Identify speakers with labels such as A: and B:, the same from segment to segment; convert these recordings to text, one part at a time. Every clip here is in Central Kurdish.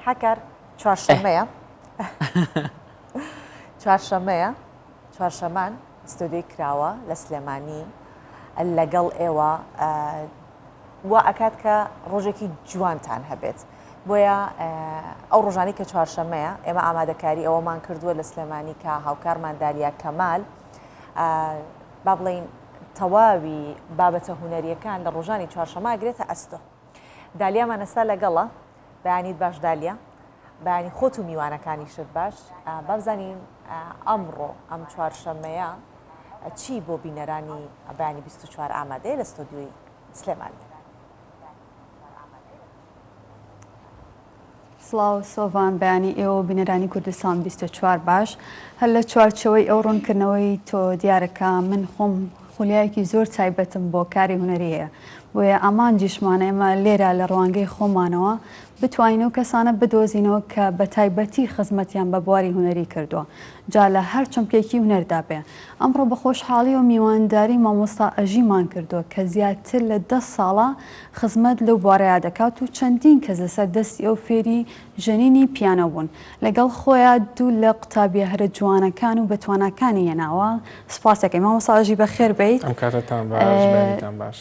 A: هەکار چوارشەمەیە چوارشەمان ستودیۆی کراوە لە سلێمانی لەگەڵ ئێوە وا ئەکات کە ڕۆژێکی جوانتان هەبێت بۆیە ئەو ڕۆژانی کە چوارشەمەیە ئێمە ئامادەکاری ئەوەمان کردووە لە سلێمانی کە هاوکارمان دالیا کەمال با بڵین تەواوی بابەتە هونەریەکان لە ڕۆژانی چوارشەمە ئەگرێتە ئەستۆ. دالیامان ئێستا لەگەڵە. بەیانیت باش دالیا، بەیانی خۆت و میوانەکانیشت باش. با بزانین ئەمڕۆ ئەم چوارشەمەیە چی بۆ بینەرانی بەیانی 24 ئامادەیە لە ستۆدیۆی سلێمانی.
B: سڵاو سۆڤان بەیانی ئێوە بینەرانی کوردستان 24 باش. هەر لە چوارچەوەی ئەو ڕوونکردنەوەی تۆ دیارەکە من خۆم خولیایەکی زۆر تایبەتم بۆ کاری هونەری هەیە بۆیە ئامانجیشمانە ئێمە لێرە لە ڕوانگەی خۆمانەوە بتوانین و کەسانە بدۆزینەوە کە بە تایبەتی خزمەتیان بە بواری هونەری کردووە جا لە هەر چەمپێکی هونەردا بێ. ئەمڕۆ بە خۆشحاڵی و میوانداری مامۆستا ئەژیمان کردووە کە زیاتر لە 10 ساڵە خزمەت لەو بوارەیە دەکات و چەندین کەس لەسەر دەستی ئەو فێری ژەنینی پیانۆ بوون. لەگەڵ خۆیان دوو لە قوتابیە هەرە جوانەکان و بەتوانەکانی هێناوە. سپاسەکەی مامۆستا ئەژی بەخێر بیت.
C: ئەم کاتتان باشتان باش.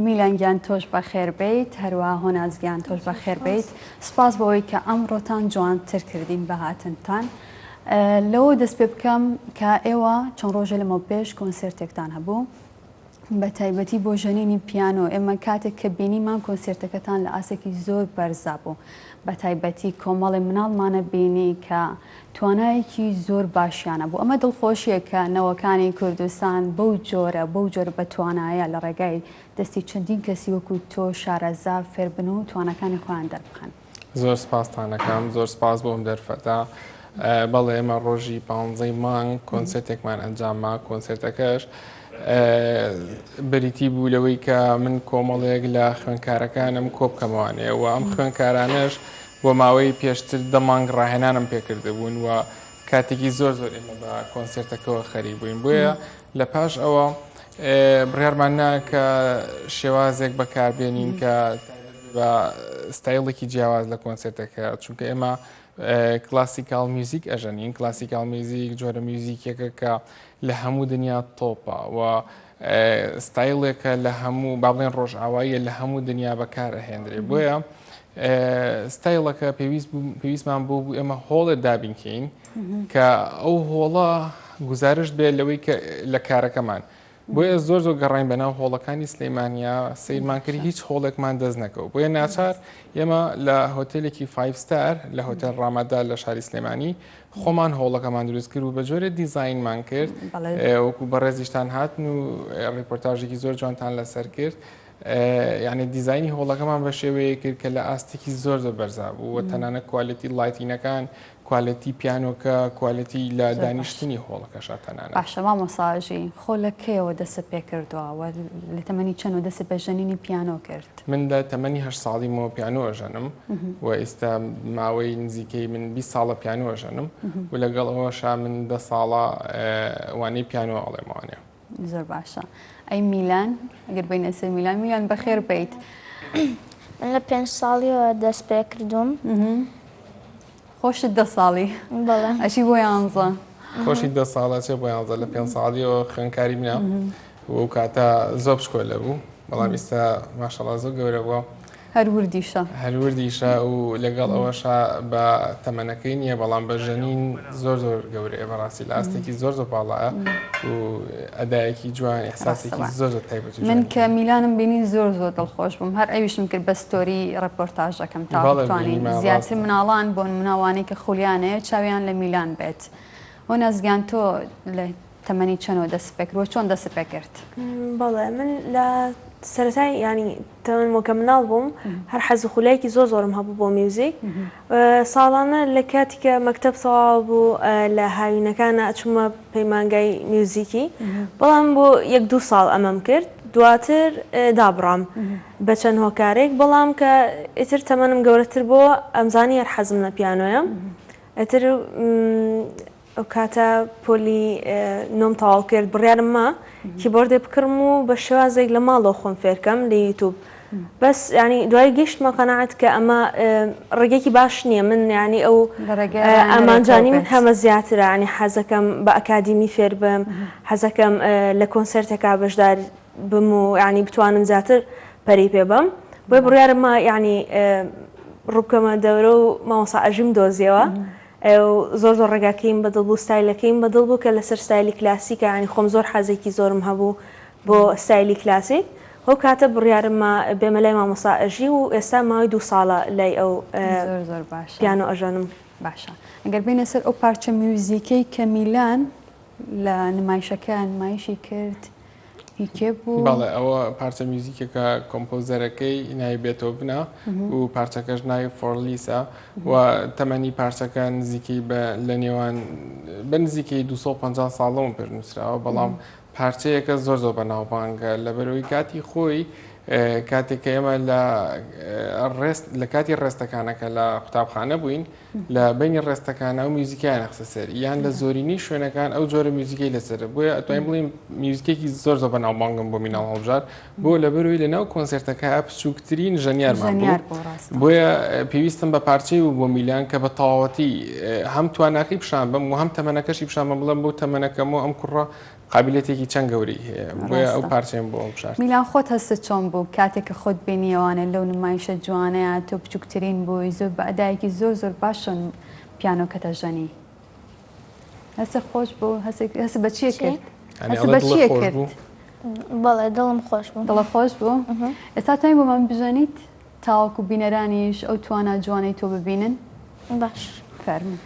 B: میلان گیان تۆش بەخێر بیت، هەروە هۆناز گیان تۆش بەخێر بیت. سپاس بەوەی کە ئەمڕۆتان جوانتر کردین بە هاتنتان. لەوە دەست پێ بکەم کە ئێوە چەند ڕۆژە لەمە پێش کۆنسێرتێکتان هەبوو بە تایبەتی بۆ ژەنینی پیانۆ. ئێمە کاتێک کە بینیمان کۆنسێرتەکەتان لە ئاسێکی زۆر بەرزا بوو بە تایبەتی کۆمەڵی مناڵمانە بینی کە توانایەکی زۆر باشیانە بوو. ئەمە دڵخۆشیە کە نەوەکانی کوردستان بەو جۆرە بە توانایە لە ڕێگای دەستی چەندین کەسی وەکو تۆ شارەزا فێربن و توانەکانی خۆیان دەربخەن.
C: زۆر سپاستانەکەم، زۆر سپاس بۆم دەرفەتا. بەڵێ ئێمە ڕۆژی 15 مانگ کۆنسێرتێکمان ئەنجامما. کۆنسێرتەکەش بریتی بوو لەوەی کە من کۆمەڵێک لە خوێندکارەکانم کۆبکەمەوانێ و ئەم خوێندکارانش بۆ ماوەی پێشتر 10 مانگ ڕاهێنانم پێکرده بوون و کاتێکی زۆر ئێمە بە کۆنسێرتەکەەوە خەریک بووین. بۆیە لە پاش ئەوە بڕیارمان نا کە شێوازێک بەکاربێنین کە بە ستایلێکی جیاواز لە کۆنسێرتەکە، چونکە ئێمە کلاسیکال میوزیک ئەژەنین. کلاسیکال میوزیک جۆرە میوزیکێکە کە لە هەموو دنیا تۆپە و ستایلێکە لە هەموو با بڵێن ڕۆژئاواییە لە هەموو دنیا بەکار ئەهێنرێ. بۆیە ستایلەکە پێویستمان بۆ بوو ئێمە هۆڵێت دابینکەین کە ئەو هۆڵە گزارش بێت لەوەی کە لە کارەکەمان. بۆیە زۆر گەڕین بەناو هۆڵەکانی سلەیمانیا سیرمان کرد، هیچ هۆڵێکمان دەست نەکەوت. بۆیە ناچار ئێمە لە هۆتێلێکی 5 ستار لە هۆتێل ڕامەدا لە شاری سلێمانی خۆمان هۆڵەکەمان دروست کرد و بە جۆرە دیزاینمان کرد وەکو بەڕێزیشتان هاتن و ڕیپۆرتاژێکی زۆر جوانتان لەسەر کرد. یعنی دیزایانی هۆڵەکەمان بە شێوەیە کرد کە لە ئاستێکی زۆر بەرزا بوو و تەنانەت کوالیتی لایتینەکان، کوالیتی پیانۆکە، کوالیتی لە دانیشتنی هۆڵەکەشە تەنانەت.
B: باشە مامۆستاژی خۆ لە کێوە دەست پێ کردووە لە تەمەنی چەند و دەست بە ژەنینی پیانۆ کرد؟
C: من لە تەمەنی 8 ساڵی مەوە پیانۆ ئەژەنم و ئێستا ماوەی نزیکەی من 20 ساڵە پیانۆ ئەژەنم و لەگەڵ ئەوەشا من 10 ساڵە وانەی پیانۆ ئەڵێمانێ.
B: زۆر باشە. ئەی میلان ئەگەر بینە سەر میلان بەخێر بیت.
D: من لە 5 ساڵیەوە دەست پێ کردوم.
B: خۆشت 10 ساڵی؟
D: بەڵێ.
B: ئەچی بۆ 11؟
C: خۆشی 10 ساڵە چێ بۆ 11 لە 5 ساڵیەوە خوێندکاری منە و کاتە زۆر پشکۆلە بوو، بەڵام ئێستا ماشەڵڵا زۆر گەورە بووە. هەروردیشە و لەگەڵ ئەوەشە بە تەمەنەکەی نییە، بەڵام بە ژەنین زۆر گەورەیە بەڕاستی لە ئاستێکی زۆر باڵایە و ئەدایەکی جوان ئێحساسێکی زۆر تایبەت.
B: من کە میلانم بینی زۆر دڵخۆش بووم، هەر ئەویشم کرد بە ستۆری ڕپۆرتاژەکەم تا بتوانین زیاتر مناڵان بۆ مناوانەی کە خولیانەیە چاویان لە میلان بێت. هۆ نازگیان تۆ لە تەمەنی چەندەوە دەست پێ کرد و چۆن دەست پێ کرد؟
E: بەڵێ من لە سەرەتای ینی تەمەن کە مناڵ بووم هەر حەز خولایەکی زۆرم هەبوو بۆ میوزیک. ساڵانە لە کاتێککە مەکتەب سەواو بوو لە هاوینەکانە ئەچوومە پەیمانگای میوزیکی، بەڵام بۆ 1-2 ساڵ ئەمەم کرد. دواتر دابڕام بە چەند هۆکارێک، بەڵام کە ئیتر تەمەنم گەورەتر بۆ ئەمزانی هەر حەزم لە پیانۆیە. ئەتر ئەو کاتە پۆلی نۆم تەواو کرد بڕیارم ما کیبۆردێ بکڕم و بە شێوازێک لە ماڵەوە خۆم فێرکەم لە یوتیوب بس يعني دوای گەشتمە قەناعەت کە ئەمە ڕێگەیەکی باش نییە من ینی ئەو ئەمانجانی من هەمە زیاترە ینی حەزەکەم بە ئەکادیمی فێر بم حەزەکەم لە کۆنسەرتێکا بەشدار بم و ینی بتوانم زیاتر پەری پێ بم بۆی بڕیارمە ینی ڕووکەمە دەورە و مامۆستا ئەژیم دۆزیەوە زۆر زۆر ڕێگاکەیم بەدڵ بوو ستایلەکەیم بەدڵ بوو کە لەسەر ستایلی کلاسیکە ینی خۆم زۆر حەزێکی زۆرم هەبوو بۆ ستایلی کلاسیک ئەو کاتە بڕیارمە بێمە لای مامۆستا ئەژی و ئێستا ماوەی 2 ساڵە لای ئەو
B: زۆر باش
E: پیانۆ ئەژەنم
B: باشە ئەگەر بینە سەر ئەو پارچە میوزیکەی کە میلان لە نمایشەکان نمایشی کرد هیکێ بوو
C: باڵێ ئەوە پارچە میوزیکێکە کۆمپۆزەرەکەی ناوی بێتۆڤنە و پارچەکەش ناوی فۆرلیسە و تەمەنی پارچەکە نزیکەی لە نێوان بە نزیکەی 250 ساڵەوە پێنووسراوە بەڵام پارچەیەکە زۆر زۆر بەناوبانگە لەبەرەوەی کاتی خۆی کاتێک ئێمە لە کاتی ڕێستەکانەکە لە قوتابخانە بووین لە بینی ڕێستەکانە و میوزیکیان قسەسەر یان لە زۆرینی شوێنەکان ئەو جۆرە میوزیکەی لەسەر بۆیە ئەتوانین بڵین میوزیکێکی زۆر زۆر بەناوبانگم بۆ میناڵ هەڵبژار بۆ لەبەرەوەی لەناو کۆنسەرتەکە بچووکترین ژەنیارمان بوو بۆیە پێویستم بە پارچەی و بۆ میلان کە بە تەواوەتی هەم تواناقی پیشان بم و هەم تەمەنەکەشی پیشان بم بڵێم بۆ تەمەنەکەمەوە ئەم کوڕە قابلێتێکی چەند گەوری هەیە بۆیە ئەو پارچەیەم بۆ بشار
B: میلان خۆت هەستە چۆن بوو کاتێککە خۆت بینیەوانە لەو نمایشە جوانەیە تۆ بچووکترین بووی زۆر بە ئەدایەکی زۆر زۆر باشن پیانۆکەتە ژەنی هەستە خۆش بوو هەست بە چیە کرد بە چیە کرد
D: بەڵێ دڵم خۆش بوو
B: دڵە خۆش بوو ئێستا توانین بۆ من بژەنیت تاوەکو بینەرانیش ئەو توانە جوانەی تۆ ببینن
D: باش
B: فەرموو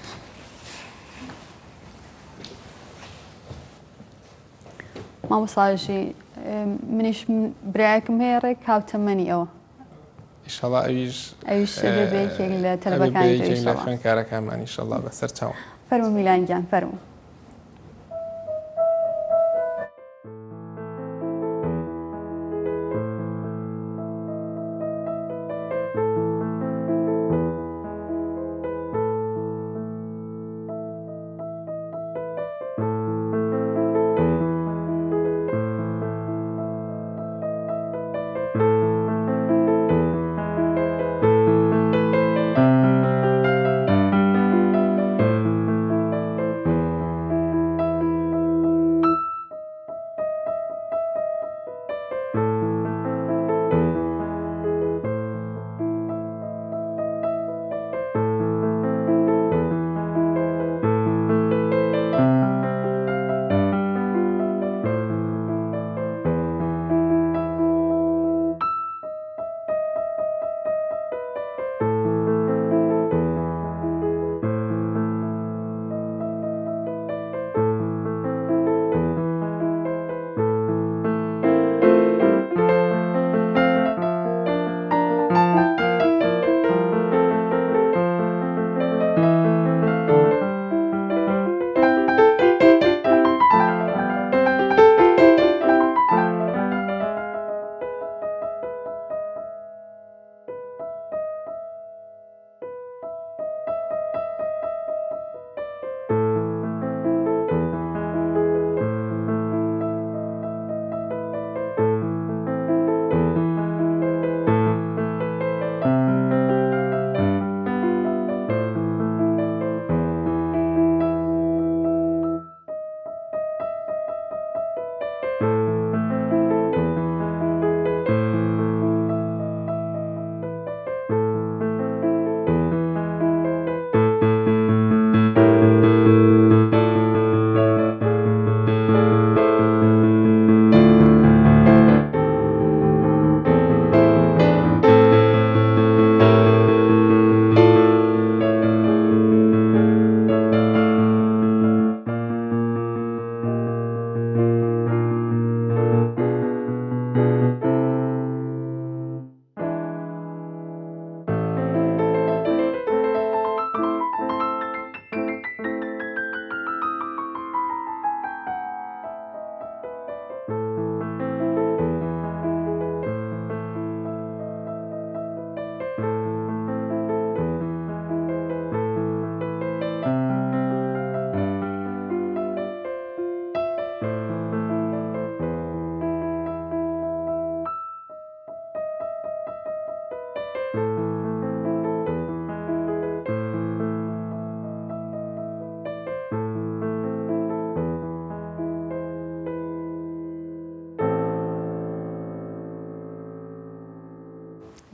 B: مامۆستاژی منیش برایەکم هەیە ڕێک هاوتەمەنی ئەوە
C: ئیشەڵا ئەویش
B: بەیەکێک لە تەلەبەکانی
C: لە خوێنکارەکانمان ئیشەڵا بەسەر چاوم
B: فەرموو میلانگیان فەرموو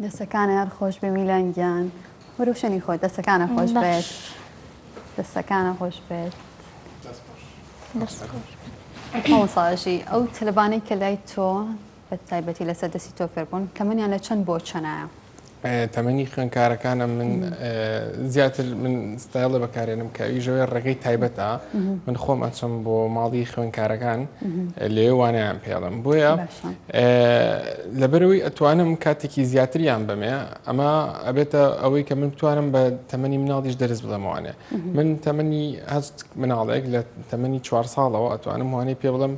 B: دەستەکانە هەر خۆش بە میلانگیان وەرەوشەنی خۆت دەستەکانە خۆش بێت دەستەکانە خۆش بێت مامۆساژی ئەو تەلەبانەی کە لای تۆ بە تایبەتی لەسەر دەستی تۆ فێربوون کەمەنیان لە چەند بۆ چەنایە
C: تەمەنی خوێندکارەکانم من زیاتر من ستایڵە بەکارێنم کە ئەویژەوەی ڕێگەی تایبەتە من خۆم ئەچم بۆ ماڵی خوێندکارەکان لێوانیان پێڵم بۆیە لەبەرەوەی ئەتوانم کاتێکی زیاتریان بمێ ئەمە ئەبێتە ئەوەی کە من بتوانم بە تەمەنی مناڵیش دەرز بڵێمەوانێ من تەمەنی هەست مناڵێک لە تەمەنی 4 ساڵەوە ئەتوانم وانەی پێ بڵم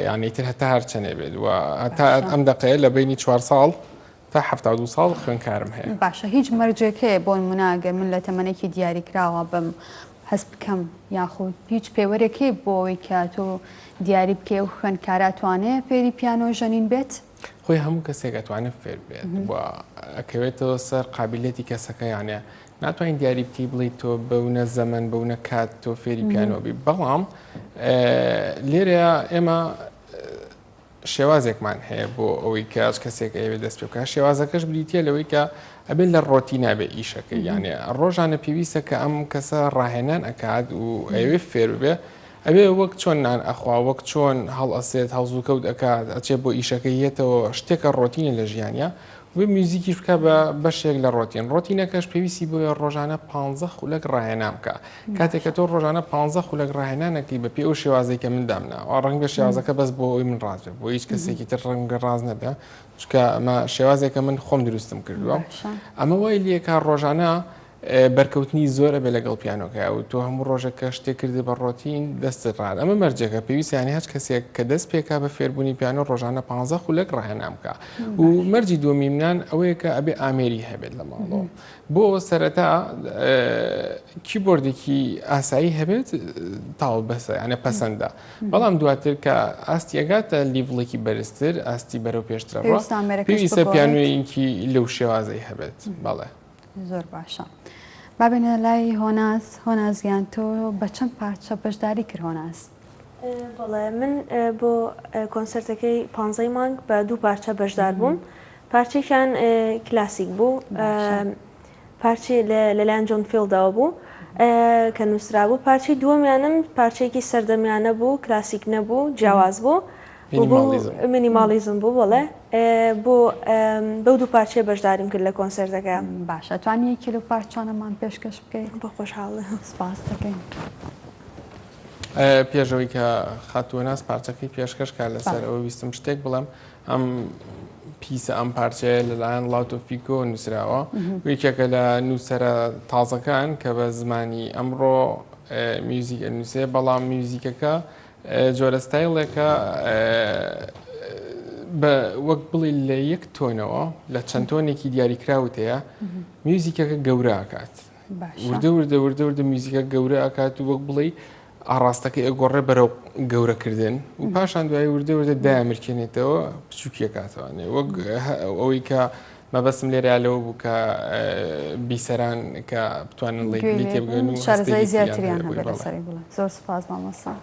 C: یانیتر هەتا هەرچەنێ بێت و هەتا ئەم دەقەیە لە بینی 4 ساڵ تا 72 ساڵ خوێندکارم هەیە
B: باشە هیچ مەرجێکەیە بۆ مناگەر من لە تەمەنێکی دیاریکراوە بم هەست بکەم یاخود هیچ پێوەرێکی بۆ ئەوەی کە تۆ دیاری بکێ و خوێندکاراتوانەیە فێری پیانۆ ژەنین بێت
C: خۆی هەموو کەسێک ئەتوانێت فێر بێت و ئەکەوێتەوە سەر قابلەتی کەسەکە یانە ناتوانین دیاری بکەی بڵیت تۆ بەونە زەمن بەونە کات تۆ فێری پیانۆبی بەڵام لێرەیە ئێمە شێوازێکمان هەیە بۆ ئەوەی کەس کەسێک ئەوێ دەست پێ بکە شێوازەکەش بریتە لەوەی کە ئەبێت لە ڕۆتینە بێ ئیشەکە یانێ ڕۆژانە پێویستە کە ئەم کەسە ڕاهێنان ئەکات و ئەوێ فێر بێ ئەبێ وەک چۆن نان ئەخوا وەک چۆن هەڵ ئەسێت هەڵزوو کەوت ئەکات ئەچێت بۆ ئیشەکە یێتەوە شتێکە ڕۆتینە لە ژیانیا وێ میوزیکیش بکە بە بەشێک لە ڕۆتینەکەش پێویستی بۆیە ڕۆژانە 15 خولەک ڕاهێنان بکە کاتێککە تۆ ڕۆژانە 15 خولەک ڕاهێنانەکەی بە پێ ئەو شێوازەی کە من دامنا ڕەنگە شێوازەکە بەس بۆ ئەوی من ڕاز بێت بۆ هیچ کەسێکی تر ڕەنگە ڕاز نەبێ چکە ئەمە شێوازێکە من خۆم دروستم کردووە ئەمە وای لێکا ڕۆژانە بەرکەوتنی زۆرە بێ لەگەڵ پیانۆکە و تۆ هەموو ڕۆژەکە شتێک کردی بە ڕۆتین دەستت ڕاد ئەمە مەرجەکە پێویستیانی هەچ کەسێک کە دەست پێکا بە فێربوونی پیانۆ ڕۆژانە 15 خولەک ڕاهێنام بکە و مەرجی دووەمی منان ئەوەیە کە ئەبێ ئامێری هەبێت لە ماڵەوە بۆ سەرەتا کیبۆردێکی ئاسایی هەبێت تاڵ بەسە یانە پەسەندە بەڵام دواتر کە ئاستیەگاتە لیڤڵێکی بەرزتر ئاستی بەرەو پێشترەڕۆ پێویستە پیانۆیەکی لەو شێوازەی هەبێت بەڵێ
B: زۆر باشە بابێنە لای هۆنازیان تۆ بە چەند پارچە بەشداری کرد هۆناز
E: بەڵێ من بۆ کۆنسرتەکەی 15 مانگ بە 2 پارچە بەشدار بووم پارچێکیان کلاسیک بوو پارچی لەلایەن جۆن فیلدەوە بوو کە نووسرا بوو پارچی دووەمیانم پارچێکی سەردەمیانە بوو کلاسیک نەبوو جیاواز بوو مینیمالیزم بوو بڵێ بۆ بەو 2 پارچێ بەشداریم کرد لە کۆنسرتەکە
B: باشە توانی کیلو پارچانەمان پێشکەش بکەیت
E: بە خۆشحاڵە
B: سپاس دەکەین
C: پێشەوەی کە خاتووەناس پارچەکەی پێشکەش کار لەسەر ئەوە ویستم شتێک بڵێم ئەم پیسە ئەم پارچەیە لەلایەن لاوتۆفیکۆ نووسراوە یەکێکە لە نووسەرە تازەکان کە بە زمانی ئەمڕۆ میوزیک نووسێ بەڵام میوزیکەکە جۆرە ستایلێکە وەک بڵێ لە یەک تۆنەوە لە چەند تۆنێکی دیاریکراوت هەیە میوزیکەکە گەورە ئاکات وردە میوزیکە گەورە ئاکات و وەک بڵێ ئاڕاستەکە ئەگۆڕێ بەرەو گەورەکردن و پاشان دوای وردە دامرکێنێتەوە بچووکیەکاتەوەێ وەک ئەوەی کە مەبەستم لێرە لەوە بوو کە بیسەران کە بتوانن لی تێبگەن و
B: شارزای زیاتریان هەبێت لەسەری بڵێ زۆر سپاس مامۆستا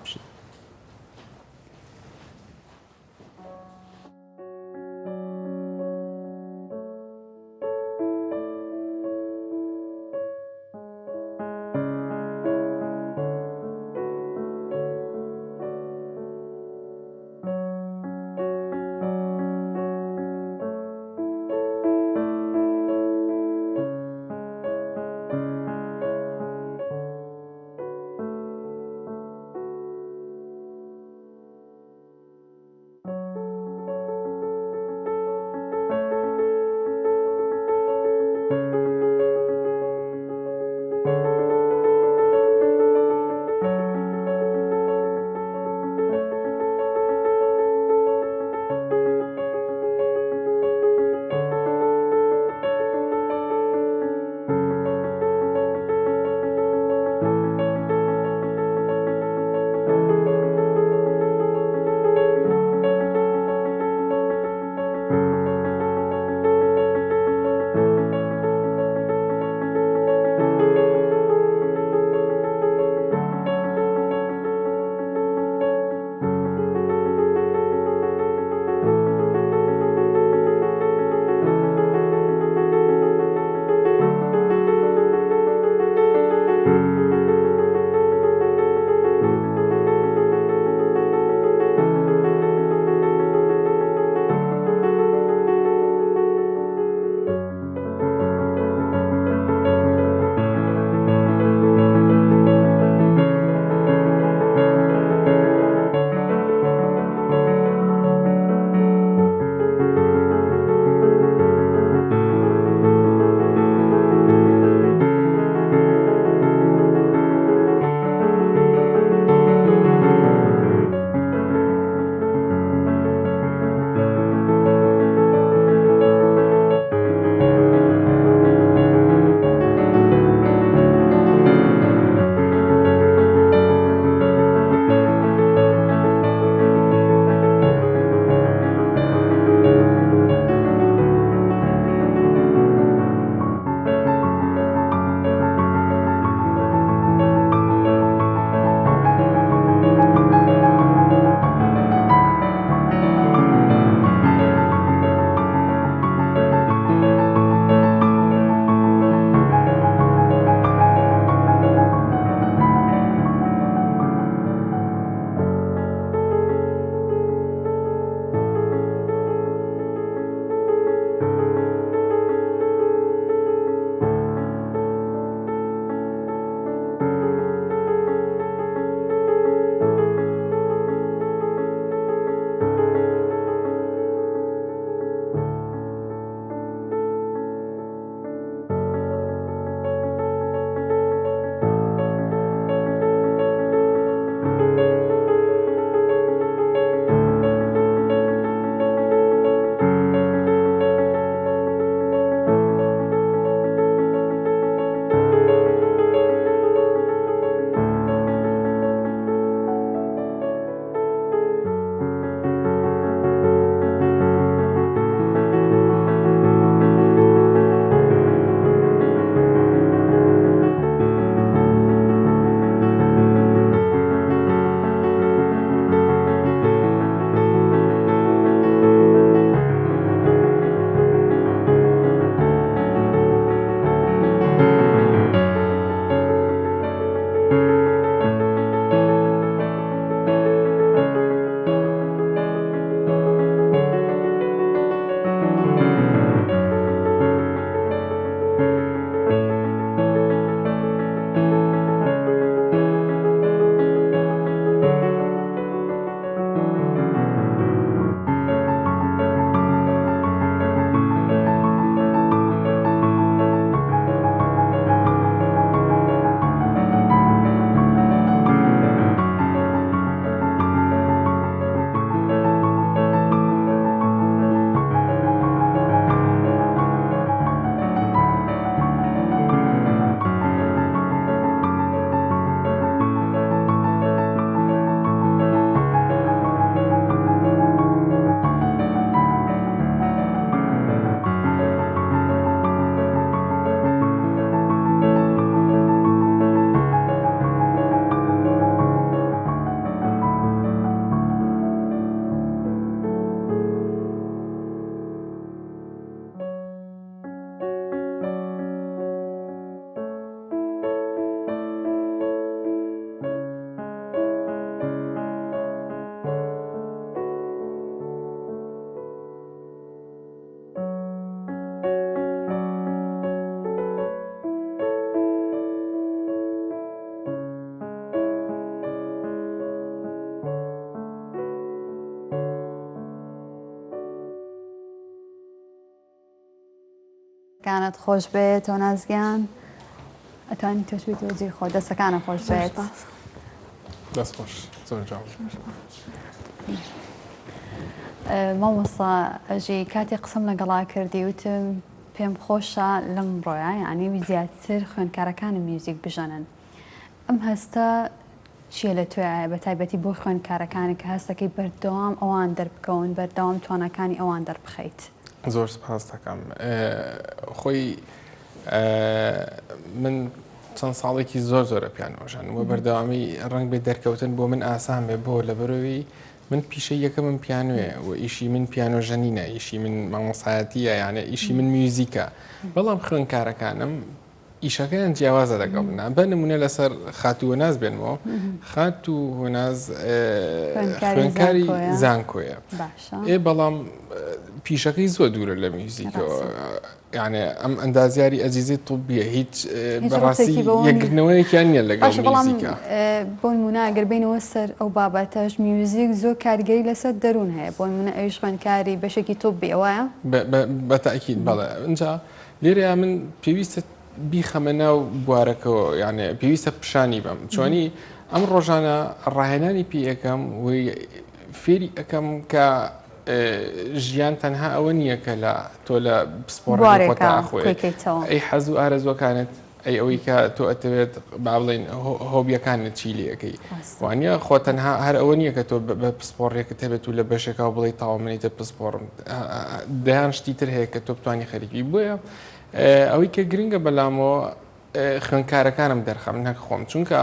B: دەستەکانت خۆش بێت تۆ نازگیان ئەتوانی تۆش بیت وەجێ خۆ دەستەکانە خۆش بێت
C: دەست خۆش زۆر جاڵ.
B: مامۆستا ئەژی کاتێک قسم لەگەڵا کردی وتم پێم خۆشە لەم ڕۆیە یعنی زیاتر خوێندکارەکانی میوزیک بژەنن ئەم هەستە چیە لە توێ بە تایبەتی بۆ خوێندکارەکانی کە هەستەکەی بەردەوام ئەوان دەربکەون بەردەوام توانەکانی ئەوان دەربخەیت
C: زۆر سپاس دەکەم خۆی من چەند ساڵێکی زۆرە پیانۆژان و بەردەوامی ڕنگ بێ دەرکەوتن بۆ من ئاسان بێ بۆ لە بەرەوەی من پیشەی یەکە من پیانوێ و ئیشی من پیانۆژەنینە ئیشی من مامۆسایەتیە یانە ئیشی من میوزیکە بەڵام خوێندکارەکانم ئیشەکەیان جیاوازە دەگەڵنا بە نمونە لەسەر خات و هۆناز بێنەوە خات و هۆناز خوێندکاری زانکۆیە بەڵام پیشەکەی زۆر دوورە لە میوزیکەوە یعنی ئەم ئەندازیاری ئەزیزی توبیە هیچ بەڕاستی یەکردنەوەیەکیان نییە لەگەڵ میوزیکە
B: بۆ نمونە ئەگەر بینەوە سەر ئەو بابەتەش میوزیک زۆر کارگەری لەسەر دەروون هەیە بۆ نمونە ئەویش خوێندکاری بەشێکی توبی ئەوەیە
C: بەتاکید بەڵێ اینجا لێرەیە من پێویستە بیخەمە ناو بوارەکەەوە یعنی پێویستە پیشانی بم چۆنی ئەم ڕۆژانە ڕاهێنانی پێ یەکەم فێری ئەەکەم کە ژیان تەنها ئەوە نییە کە لە تۆ لە پسپۆڕەکەی حەز و ئارەزوەکانت ئەی ئەوەی کە تۆ ئەتەوێت با بڵێن هۆبیەکانت چی لەکەی وانە خۆ تەنها هەر ئەوە نییە کە تۆ بە پسپۆڕێکت هەبێت و لە بەشێکا بڵێ تاوا منیتە پسپۆڕم دەیان شتی تر هەیە کە تۆ بتوانانی خەریکی بۆیە ئەوەی کە گرنگە بەلامەوە خوێندکارەکانم دەرخەم نەک خۆم چونکە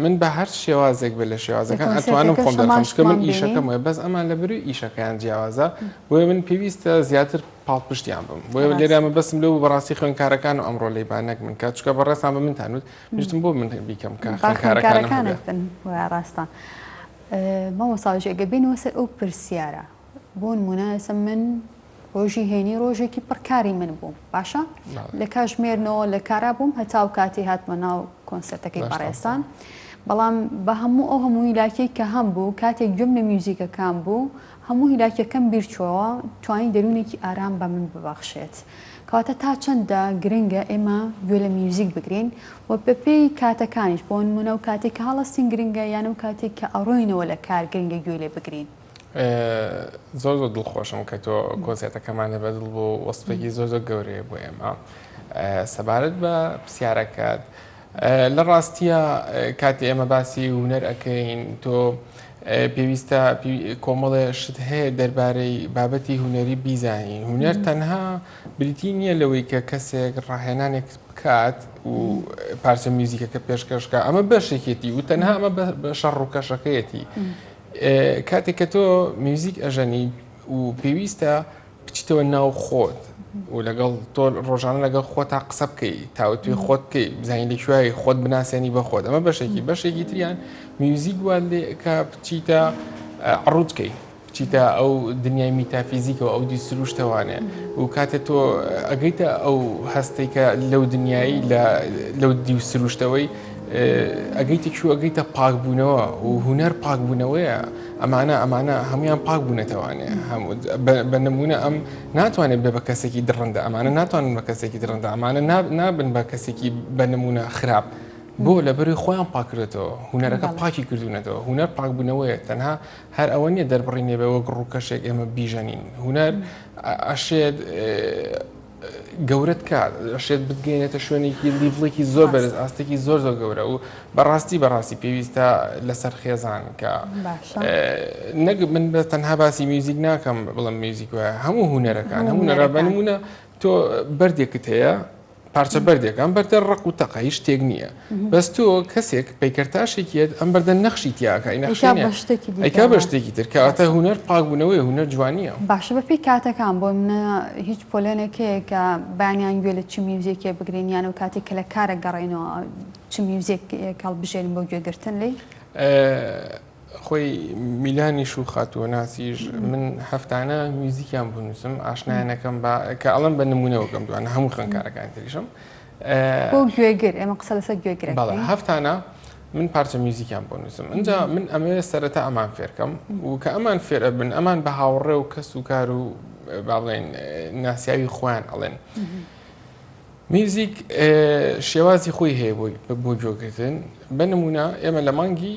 C: من بە هەر شێوازێک بێ لە شێوازەکان ئەتوانم خۆم دەخەمشکە من ئیشەکەم وە بەس ئەمان لە بروی ئیشەکەیان جیاوازە بۆیە من پێویستە زیاتر پاڵپشتیان بم بۆیە لێرامە بەسم لەو بەڕاستی خوێندکارەکان و ئەمڕۆ لەیبانەک من کات چکە بەڕێستان بە منتانوت میشتم بۆ من بیکەم کە خوێندکارەکانم
B: ڕاستە مامۆستا ئەگە بینەوە سەر ئەو پرسیارە بۆ نمونە من ڕۆژی هێنی ڕۆژێکی پڕکاری من بووم باشە لە کاژمێرنەوە لە کارا بووم هەتاو کاتی هاتمە ناو کۆنسەرتەکەی بەڕێستان بەڵام بە هەموو ئەو هەموو هیلاکەی کە هەم بوو کاتێک گوێم لە میوزیکەکان بوو هەموو هیلاکەکەم بیرچۆوە توانی دەرونێکی ئارام بە من ببەخشێت کەواتە تا چەندە گرنگە ئێمە گوێ لە میوزیک بگرین و بەپێی کاتەکانیش بۆ نمونە و کاتێک کە هەڵەستین گرنگە یان و کاتێک کە ئەڕۆینەوە لە کار گرنگە گوێ لێ بگرین
C: زۆر زۆر دڵخۆشم کە تۆ کۆنسێتەکەمانە بەدڵ بۆ وەسفێکی زۆر زۆر گەورەیە بۆ ئێمە سەبارەت بە پرسیارەکەت لە ڕاستیە کاتی ئێمە باسی هونەر ئەەکەین تۆ پێویستە کۆمەڵێ شت هەیە دەربارەی بابەتی هونەری بیزانین هونەر تەنها بریتی نییە لەوەی کە کەسێک ڕاهێنانێک بکات و پارچە میوزیکەکە پێشکەشکە ئەمە بەشێکێتی و تەنها ئەمە بە شەڕ و کەشەکەیەتی کاتێک کە تۆ میوزیک ئەژەنی و پێویستە بچیتەوە ناو خۆت و لەگەڵ تۆ ڕۆژانە لەگەڵ خۆت تا قسە بکەی تاوە توێ خۆت بکەی بزانین لە کوێی خۆت بناسیێنی بە خۆت ئەمە بەشێکی تریان میوزیک وان لێ کە بچیتە عڕوتکەی بچیتە ئەو دنیای میتافیزیکەوە ئەو دی سروشتەوانێ و کاتێک تۆ ئەگەیتە ئەو هەستەی کە لەو دنیایی لەو دی و سروشتەوەی ئەگەیتە کوێ ئەگەیتە پاکبوونەوە و هونەر پاکبوونەوەیە ئەمانە هەمویان پاک بوونەتەوانێ بە نمونە ئەم ناتوانێت بێ بە کەسێکی درڕندە ئەمانە ناتوانن بە کەسێکی درڕندە ئەمانە نابن بە کەسێکی بە نمونە خراپ بۆ لە بەروی خۆیان پاکردێتەوە هونەرەکە پاکی کردوونەتەوە هونەر پاکبوونەوەیە تەنها هەر ئەوە نییە دەربڕینێ بە وەک ڕووکەشێک ئێمە بیژەنین هونەر ئەشێت گەورەت کات ئەشێت بگەینێتە شوێنێکی لیڤڵێکی زۆر بەرز ئاستێکی زۆر گەورە و بەڕاستی پێویستە لەسەر خێزان کە نەک من بە تەنها باسی میوزیک ناکەم بڵم میوزیک وایە هەموو هونەرەکان هەموو نەرە بە نمونە تۆ بەردێکت هەیە پارچە بەردێکم بەردە ڕق و تەقە هیچ شتێک نییە بەس تۆ کەسێک پەیکەرتاشێکیت ئەم بەردە نەخشی تیاکە ئەیکا بە شتێکی تر کەواتە هونەر پاکبوونەوەی هونەر جوانیە
B: باشە بەپی کاتەکان بۆ منە هیچ پۆلێنێکەیە کە بانیان گوێ لە چ میوزیکێ بگرین یان و کاتێک کە لە کارە گەڕێنەوە چ میوزیک کاڵبژێن بۆ گوێگرتن لی
C: خۆی میلانیش و خاتووە ناسیش من هەفتانە میوزیکیان بنووسم ئاشنایەنەکەم کە ئەڵم بە نمونەوەکەم دوانە هەموو خوێندکارەکان تریشم
B: بۆ گوێگر ئێمە قسە لەسەر گوێگرێک
C: هەفتانە من پارچە میوزیکیان بۆ نووسم اینجا من ئەمەوێت سەرەتا ئەمان فێرکەم و کە ئەمان فێر ئەبن ئەمان بە هاوڕێ و کەس و کار و باڵێن ناسیاوی خۆیان ئەڵێن میوزیک شێوازی خۆی هەیە بۆ گوێگرتن بە نمونە ئێمە لە مانگی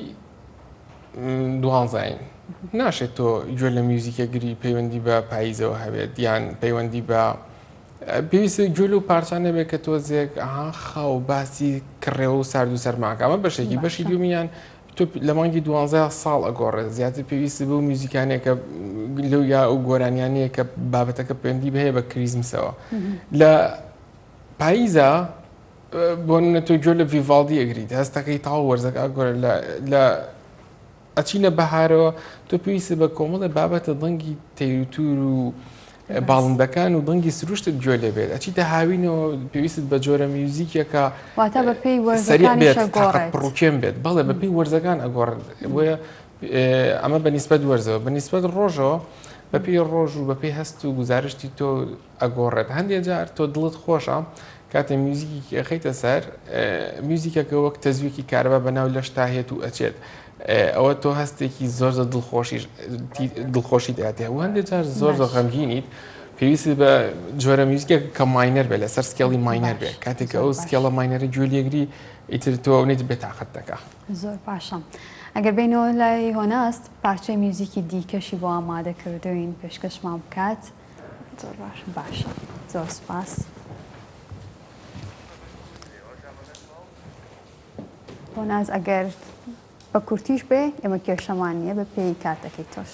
C: 12 ناشێت تۆ گوێ لە میوزیکەگیری پەیوەندی بە پاییزەوە هەبێت یان پەیوەندی بە پێویستە گوێ و پارچانە بێت کە تۆزێک خاو باسی کڕێ و سارد و سەرماکە ئەمە بەشێکی بەشی دومیان تۆ لە مانگی 12 ساڵ ئەگۆڕێت زیاتر پێویستە بە میوزیکانێکە لەو یا ئەو گۆرانیانەیە کە بابەتەکە پەیوەندی بەهەیە بە کریزمسەوە لە پاییزە بۆ نمونە تۆ گوێ لە ڤیڤاڵدی ئەگریت هەستەکەی تاو وەرزەکە گۆرە لە ئەچینە بەهارەوە تۆ پێویستە بە کۆمەڵە بابەتە دڵنگی تەیروتور و باڵندەکان و دڵنگی سروشتت گوێ لێبێت ئەچیتە هاوینەوە پێویست بە جۆرە میوزیکێکە
B: واتە بە پێی وەرزەکانیشە گۆڕێت
C: ڕووکێن بێت بەڵێ بە پێی وەرزەکان ئەگۆڕێت بۆیە ئەمە بەنیسبەت وەرزەوە بەنیسبەت ڕۆژەوە بە پێی ڕۆژ و بە پێی هەست و گزارشتی تۆ ئەگۆڕێت هەندێک جار تۆ دڵت خۆشە کاتێ میوزیکی ئەخەیتە سەر میوزیکەکە وەک تەزویەکی کارەبا بەناو لەشتا هێت و ئەچێت ئەوە تۆ هەستێکی زۆر دڵخۆشی دەهاتێ و هەندێک جار زۆر غەمگینیت پێویست بە جۆرە میوزیکێک کە ماینەر بێت لەسەر سکێڵی ماینەر بێت کاتێک ئەو سکێڵە ماینەرە گوێ لێگری ئیتر تۆ ئەوەیت بێتاقەت دەکا
B: زۆر باشە ئەگەر بینەوە لای هۆناست پارچەی میوزیکی دیکەشی بۆ ئامادە کردوین پێشکەشمان بکات زۆر باشە زۆر سپاس هۆناز ئەگەر بە کورتیش بێ ئێمە کێشەمان نییە بە پێی کاتەکەی تۆش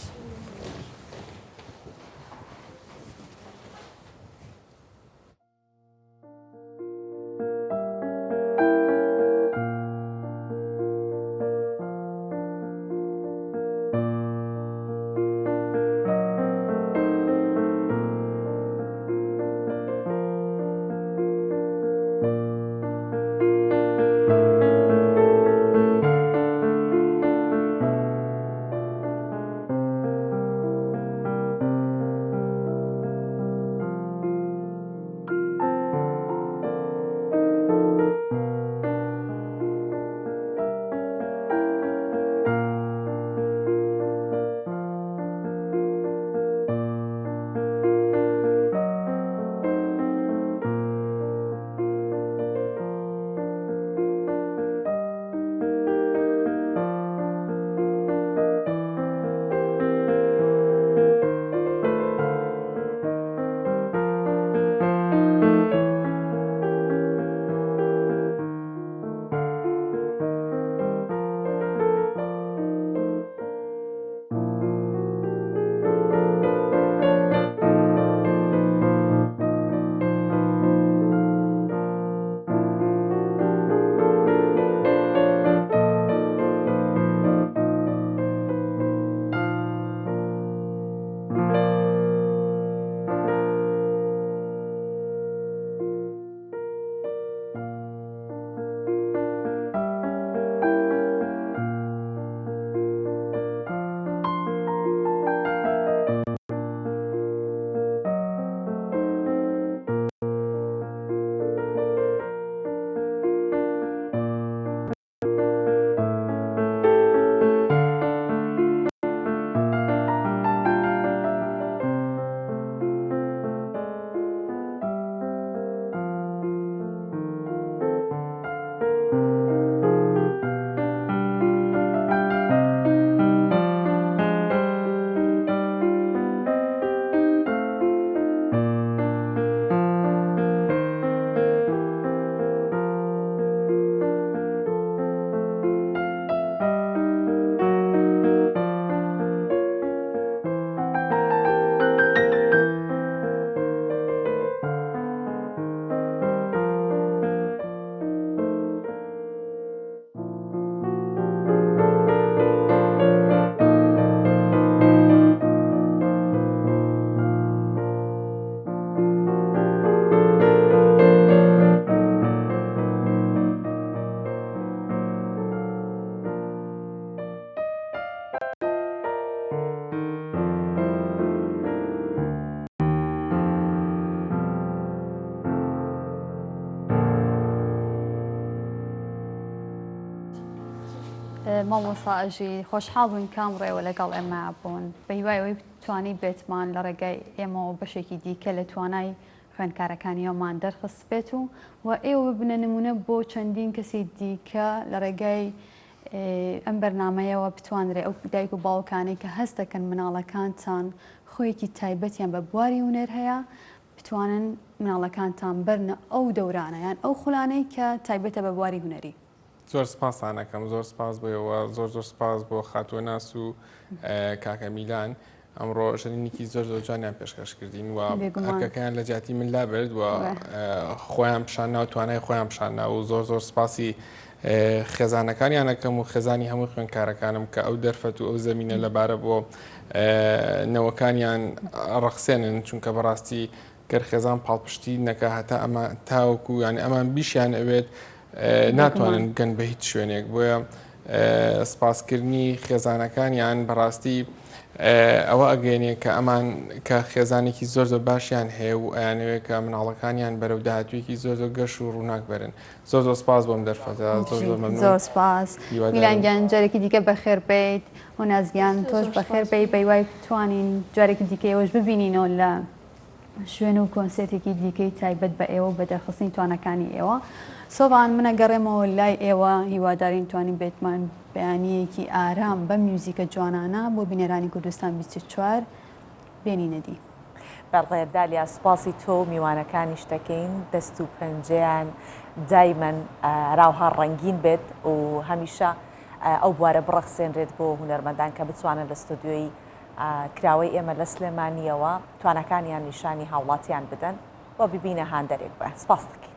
B: مامۆستا ئەژی خۆشحاڵ بووین کامڕێوە لەگەڵ ئێمە بوون بە هیوایەوەی بتوانی بێتمان لە ڕێگای ئێمەوە بەشێکی دیکە لە توانای خوێندکارەکانیەوەمان دەرخست بێت و ئێوە ببنە نمونە بۆ چەندین کەسی دیکە لە ڕێگای ئەم بەرنمەیەوە بتوانرێت ئەو دایک و باوکانەی کە هەست دەکەن مناڵەکانتان خۆیەکی تایبەتیان بە بواری هونەر هەیە بتوانن مناڵەکانتان بەرنە ئەو دەورانەیان ئەو خولانەی کە تایبەتە بە بواری هونەری.
C: زۆر سپاسانەکەم زۆر سپاس بۆەوە زۆر سپاس بۆ خاتوە ناس و کاکە میلان ئەمڕۆ ژەنینێکی زۆر جوانیان پێشکەش کردین و هەرکەکەیان لە جاتی من لا برد و خۆیان پیشاننا و توانای خۆیان پیشاننا و زۆر سپاسی خێزانەکانیانەکەم و خێزانی هەموو خوێندکارەکانم کە ئەو دەرفەت و ئەو زەمینە لەبارە بۆ نەوەکانیان ڕەخسێنن چونکە بەڕاستی گەر خێزان پاڵپشتی نەکە هەتا ئەمە تاوەکو یانی ئەمان بیشیان ئەوێت ناتوانن گەن بە هیچ شوێنێک بۆیە سپاسکردنی خێزانەکانیان بەڕاستی ئەوە ئەگەێنێ کە ئەمان کە خێزانێکی زۆر باشیان هەیە و ئەیانەوێت کە مناڵەکانیان بەرەو داهاتوویەکی زۆر گەشت و ڕووناک بەرن زۆر سپاس بۆم دەرفەتە
B: زۆر سپاس میلانگیان جارێکی دیکە بەخێر بیت و نازگیان تۆش بەخێر بی بەیوای بتوانین جارێکی دیکەەوەش ببینینەوە لە شوێن و کۆنسێتێکی دیکەی تایبەت بە ئێوە بە دەرخستنی توانەکانی ئێوە سۆڤان منە گەڕێمەوە لای ئێوە هیوادارین توانین بێتمان بەیانیەکی ئارام بە میوزیکە جوانانە بۆ بینەرانی کوردستان 24 بێنینەدی.
A: بەڕێدالیا سپاسی تۆ میوانەکانی شتەکەین دەست و پەنجەیان دایمەن راوها ڕەنگین بێت و هەمیشە ئەو بوارە بڕەخسێنرێت بۆ هونەرمەندان کە بتوانن لە ستودیۆی کراوەی ئێمە لە سلێمانیەوە توانەکانیان نیشانی هاوڵاتیان بدەن بۆ ببینە هاندەرێک بە سپاس دەکەین.